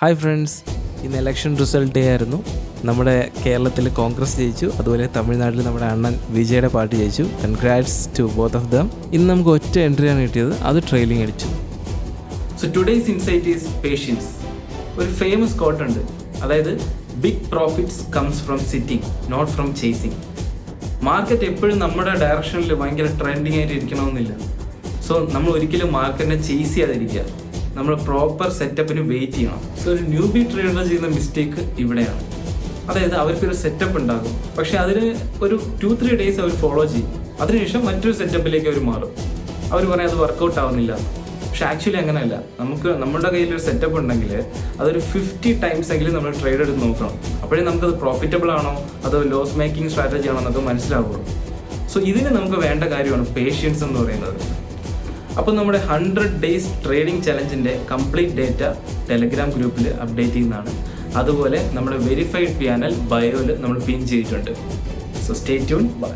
Hi friends, ഇന്ന് election result day ആയിരുന്നു. നമ്മുടെ കേരളത്തിൽ കോൺഗ്രസ് ജയിച്ചു, അതുപോലെ തമിഴ്നാട്ടിൽ നമ്മുടെ അണ്ണൻ വിജയുടെ പാർട്ടി ജയിച്ചു. Congrats to both of them. ഇന്ന് നമുക്ക് ഒറ്റ എൻട്രിയാണ് കിട്ടിയത്, അത് ട്രെയിലിംഗ് അടിച്ചു. So today's insight is patience. ഒരു ഫേമസ് കോട്ട് ഉണ്ട്, അതായത് big profits comes from sitting, not from chasing. Market എപ്പോഴും നമ്മുടെ ഡയറക്ഷനിൽ ഭയങ്കര ട്രെൻഡിങ് ആയിട്ട് ഇരിക്കണമെന്നില്ല. സോ നമ്മൾ ഒരിക്കലും മാർക്കറ്റിനെ ചേസ് ചെയ്യാതിരിക്കുക, നമ്മൾ പ്രോപ്പർ സെറ്റപ്പിന് വെയിറ്റ് ചെയ്യണം. സോ ഒരു ന്യൂബി ട്രേഡർ ചെയ്യുന്ന മിസ്റ്റേക്ക് ഇവിടെയാണ്. അതായത് അവർക്കൊരു സെറ്റപ്പ് ഉണ്ടാകും, പക്ഷെ അതിന് ഒരു 2-3 ഡേയ്സ് അവർ ഫോളോ ചെയ്യും. അതിനുശേഷം മറ്റൊരു സെറ്റപ്പിലേക്ക് അവർ മാറും. അവർ പറയും അത് വർക്കൗട്ട് ആവുന്നില്ല. പക്ഷെ ആക്ച്വലി അങ്ങനെയല്ല. നമ്മുടെ കയ്യിലൊരു സെറ്റപ്പ് ഉണ്ടെങ്കിൽ അതൊരു 50 ടൈംസ് എങ്കിലും നമ്മൾ ട്രേഡ് എടുത്ത് നോക്കണം. അപ്പോഴേ നമുക്കത് പ്രോഫിറ്റബിൾ ആണോ അതോ ലോസ് മേക്കിംഗ് സ്ട്രാറ്റജി ആണോ എന്നൊക്കെ മനസ്സിലാവുള്ളൂ. സോ ഇതിന് നമുക്ക് വേണ്ട കാര്യമാണ് പേഷ്യൻസ് എന്ന് പറയുന്നത്. അപ്പോൾ നമ്മുടെ 100 days ട്രേഡിംഗ് ചലഞ്ചിൻ്റെ കംപ്ലീറ്റ് ഡേറ്റ ടെലഗ്രാം ഗ്രൂപ്പിൽ അപ്ഡേറ്റ് ചെയ്യുന്നതാണ്. അതുപോലെ നമ്മുടെ വെരിഫൈഡ് പാനൽ ബയോയിൽ നമ്മൾ പിൻ ചെയ്തിട്ടുണ്ട്. So stay tune. ബൈ.